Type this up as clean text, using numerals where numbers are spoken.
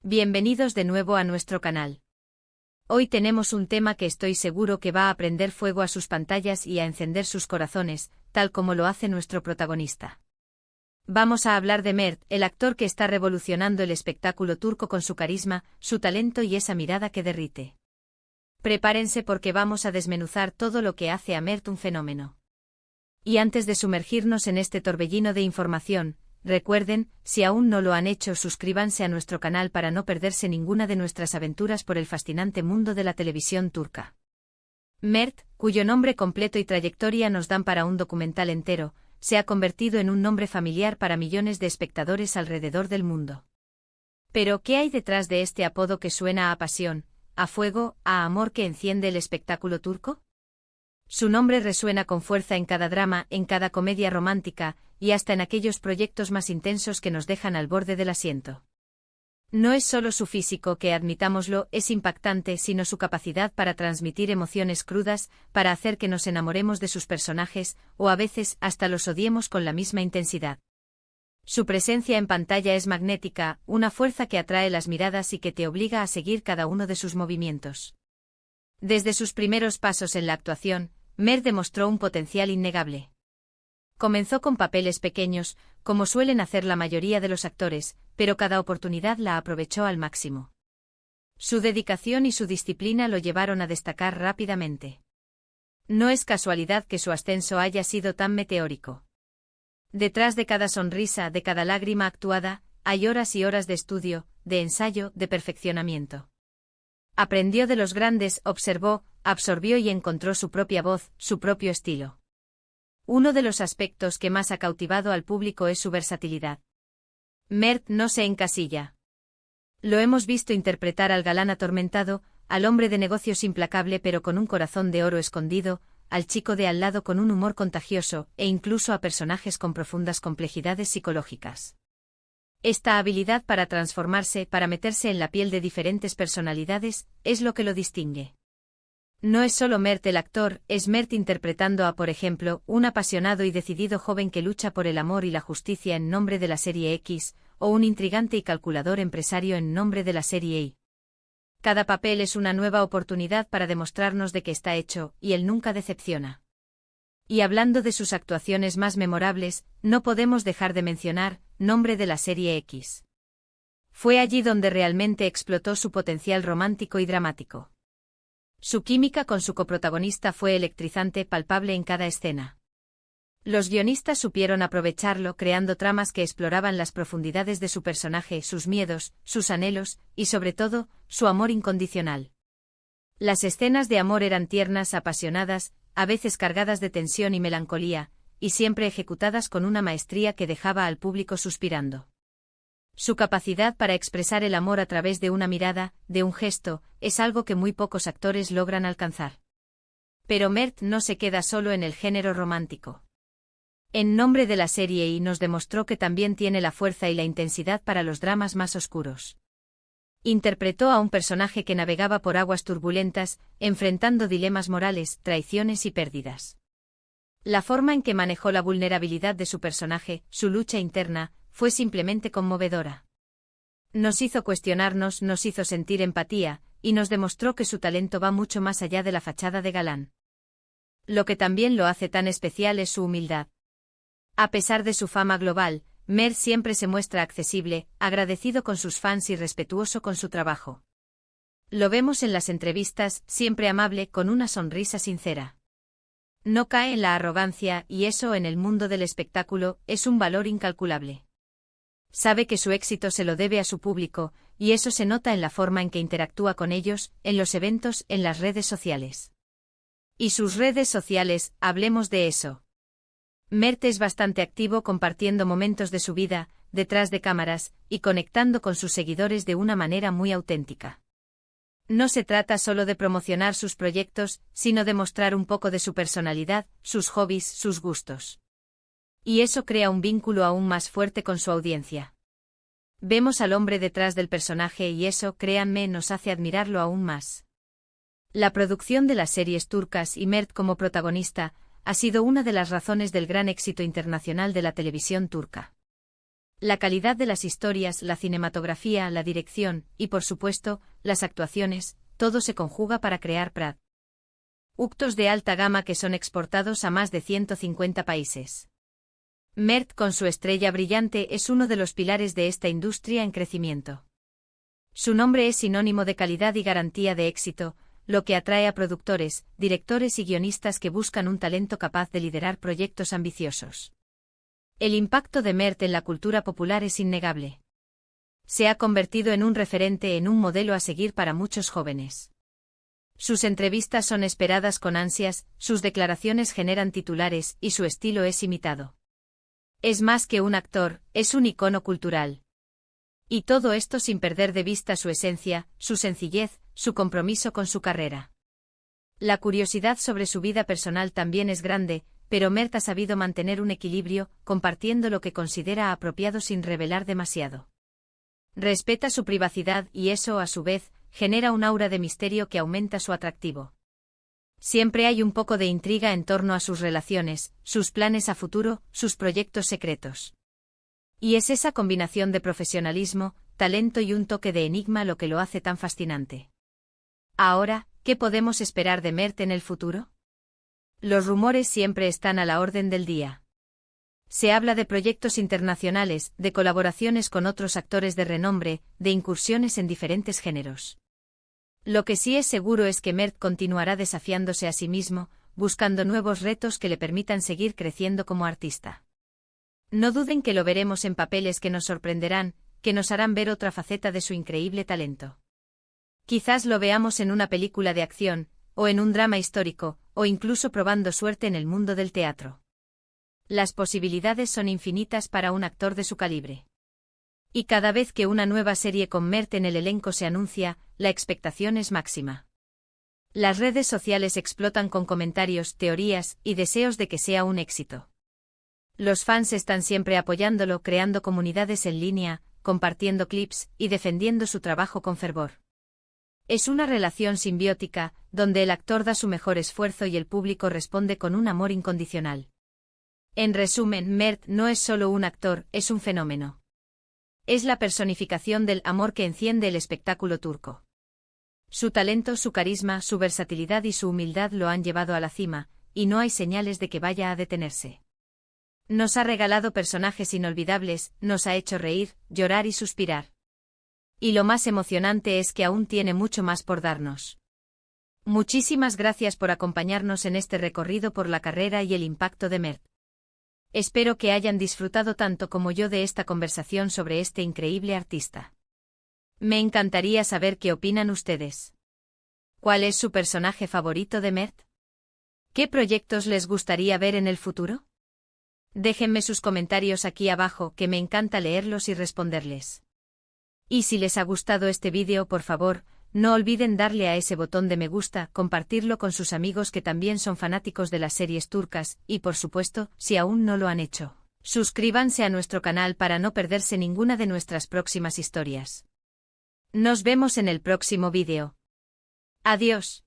Bienvenidos de nuevo a nuestro canal. Hoy tenemos un tema que estoy seguro que va a prender fuego a sus pantallas y a encender sus corazones, tal como lo hace nuestro protagonista. Vamos a hablar de Mert, el actor que está revolucionando el espectáculo turco con su carisma, su talento y esa mirada que derrite. Prepárense porque vamos a desmenuzar todo lo que hace a Mert un fenómeno. Y antes de sumergirnos en este torbellino de información, recuerden, si aún no lo han hecho, suscríbanse a nuestro canal para no perderse ninguna de nuestras aventuras por el fascinante mundo de la televisión turca. Mert, cuyo nombre completo y trayectoria nos dan para un documental entero, se ha convertido en un nombre familiar para millones de espectadores alrededor del mundo. Pero, ¿qué hay detrás de este apodo que suena a pasión, a fuego, a amor que enciende el espectáculo turco? Su nombre resuena con fuerza en cada drama, en cada comedia romántica, y hasta en aquellos proyectos más intensos que nos dejan al borde del asiento. No es solo su físico que, admitámoslo, es impactante, sino su capacidad para transmitir emociones crudas, para hacer que nos enamoremos de sus personajes, o a veces hasta los odiemos con la misma intensidad. Su presencia en pantalla es magnética, una fuerza que atrae las miradas y que te obliga a seguir cada uno de sus movimientos. Desde sus primeros pasos en la actuación, Mert demostró un potencial innegable. Comenzó con papeles pequeños, como suelen hacer la mayoría de los actores, pero cada oportunidad la aprovechó al máximo. Su dedicación y su disciplina lo llevaron a destacar rápidamente. No es casualidad que su ascenso haya sido tan meteórico. Detrás de cada sonrisa, de cada lágrima actuada, hay horas y horas de estudio, de ensayo, de perfeccionamiento. Aprendió de los grandes, observó, absorbió y encontró su propia voz, su propio estilo. Uno de los aspectos que más ha cautivado al público es su versatilidad. Mert no se encasilla. Lo hemos visto interpretar al galán atormentado, al hombre de negocios implacable pero con un corazón de oro escondido, al chico de al lado con un humor contagioso, e incluso a personajes con profundas complejidades psicológicas. Esta habilidad para transformarse, para meterse en la piel de diferentes personalidades, es lo que lo distingue. No es solo Mert el actor, es Mert interpretando a, por ejemplo, un apasionado y decidido joven que lucha por el amor y la justicia en nombre de la serie X, o un intrigante y calculador empresario en nombre de la serie Y. Cada papel es una nueva oportunidad para demostrarnos de que está hecho, y él nunca decepciona. Y hablando de sus actuaciones más memorables, no podemos dejar de mencionar, nombre de la serie X. Fue allí donde realmente explotó su potencial romántico y dramático. Su química con su coprotagonista fue electrizante, palpable en cada escena. Los guionistas supieron aprovecharlo creando tramas que exploraban las profundidades de su personaje, sus miedos, sus anhelos, y sobre todo, su amor incondicional. Las escenas de amor eran tiernas, apasionadas, a veces cargadas de tensión y melancolía, y siempre ejecutadas con una maestría que dejaba al público suspirando. Su capacidad para expresar el amor a través de una mirada, de un gesto, es algo que muy pocos actores logran alcanzar. Pero Mert no se queda solo en el género romántico. En nombre de la serie Y nos demostró que también tiene la fuerza y la intensidad para los dramas más oscuros. Interpretó a un personaje que navegaba por aguas turbulentas, enfrentando dilemas morales, traiciones y pérdidas. La forma en que manejó la vulnerabilidad de su personaje, su lucha interna, fue simplemente conmovedora. Nos hizo cuestionarnos, nos hizo sentir empatía, y nos demostró que su talento va mucho más allá de la fachada de galán. Lo que también lo hace tan especial es su humildad. A pesar de su fama global, Mert siempre se muestra accesible, agradecido con sus fans y respetuoso con su trabajo. Lo vemos en las entrevistas, siempre amable, con una sonrisa sincera. No cae en la arrogancia, y eso en el mundo del espectáculo es un valor incalculable. Sabe que su éxito se lo debe a su público, y eso se nota en la forma en que interactúa con ellos, en los eventos, en las redes sociales. Y sus redes sociales, hablemos de eso. Mert es bastante activo compartiendo momentos de su vida, detrás de cámaras, y conectando con sus seguidores de una manera muy auténtica. No se trata solo de promocionar sus proyectos, sino de mostrar un poco de su personalidad, sus hobbies, sus gustos. Y eso crea un vínculo aún más fuerte con su audiencia. Vemos al hombre detrás del personaje y eso, créanme, nos hace admirarlo aún más. La producción de las series turcas y Mert como protagonista ha sido una de las razones del gran éxito internacional de la televisión turca. La calidad de las historias, la cinematografía, la dirección, y por supuesto, las actuaciones, todo se conjuga para crear productos de alta gama que son exportados a más de 150 países. Mert, con su estrella brillante, es uno de los pilares de esta industria en crecimiento. Su nombre es sinónimo de calidad y garantía de éxito, lo que atrae a productores, directores y guionistas que buscan un talento capaz de liderar proyectos ambiciosos. El impacto de Mert en la cultura popular es innegable. Se ha convertido en un referente, en un modelo a seguir para muchos jóvenes. Sus entrevistas son esperadas con ansias, sus declaraciones generan titulares y su estilo es imitado. Es más que un actor, es un icono cultural. Y todo esto sin perder de vista su esencia, su sencillez, su compromiso con su carrera. La curiosidad sobre su vida personal también es grande, pero Mert ha sabido mantener un equilibrio, compartiendo lo que considera apropiado sin revelar demasiado. Respeta su privacidad y eso, a su vez, genera un aura de misterio que aumenta su atractivo. Siempre hay un poco de intriga en torno a sus relaciones, sus planes a futuro, sus proyectos secretos. Y es esa combinación de profesionalismo, talento y un toque de enigma lo que lo hace tan fascinante. Ahora, ¿qué podemos esperar de Mert en el futuro? Los rumores siempre están a la orden del día. Se habla de proyectos internacionales, de colaboraciones con otros actores de renombre, de incursiones en diferentes géneros. Lo que sí es seguro es que Mert continuará desafiándose a sí mismo, buscando nuevos retos que le permitan seguir creciendo como artista. No duden que lo veremos en papeles que nos sorprenderán, que nos harán ver otra faceta de su increíble talento. Quizás lo veamos en una película de acción, o en un drama histórico, o incluso probando suerte en el mundo del teatro. Las posibilidades son infinitas para un actor de su calibre. Y cada vez que una nueva serie con Mert en el elenco se anuncia, la expectación es máxima. Las redes sociales explotan con comentarios, teorías y deseos de que sea un éxito. Los fans están siempre apoyándolo, creando comunidades en línea, compartiendo clips y defendiendo su trabajo con fervor. Es una relación simbiótica, donde el actor da su mejor esfuerzo y el público responde con un amor incondicional. En resumen, Mert no es solo un actor, es un fenómeno. Es la personificación del amor que enciende el espectáculo turco. Su talento, su carisma, su versatilidad y su humildad lo han llevado a la cima, y no hay señales de que vaya a detenerse. Nos ha regalado personajes inolvidables, nos ha hecho reír, llorar y suspirar. Y lo más emocionante es que aún tiene mucho más por darnos. Muchísimas gracias por acompañarnos en este recorrido por la carrera y el impacto de Mert. Espero que hayan disfrutado tanto como yo de esta conversación sobre este increíble artista. Me encantaría saber qué opinan ustedes. ¿Cuál es su personaje favorito de Mert? ¿Qué proyectos les gustaría ver en el futuro? Déjenme sus comentarios aquí abajo, que me encanta leerlos y responderles. Y si les ha gustado este vídeo, por favor, no olviden darle a ese botón de me gusta, compartirlo con sus amigos que también son fanáticos de las series turcas, y por supuesto, si aún no lo han hecho, suscríbanse a nuestro canal para no perderse ninguna de nuestras próximas historias. Nos vemos en el próximo vídeo. Adiós.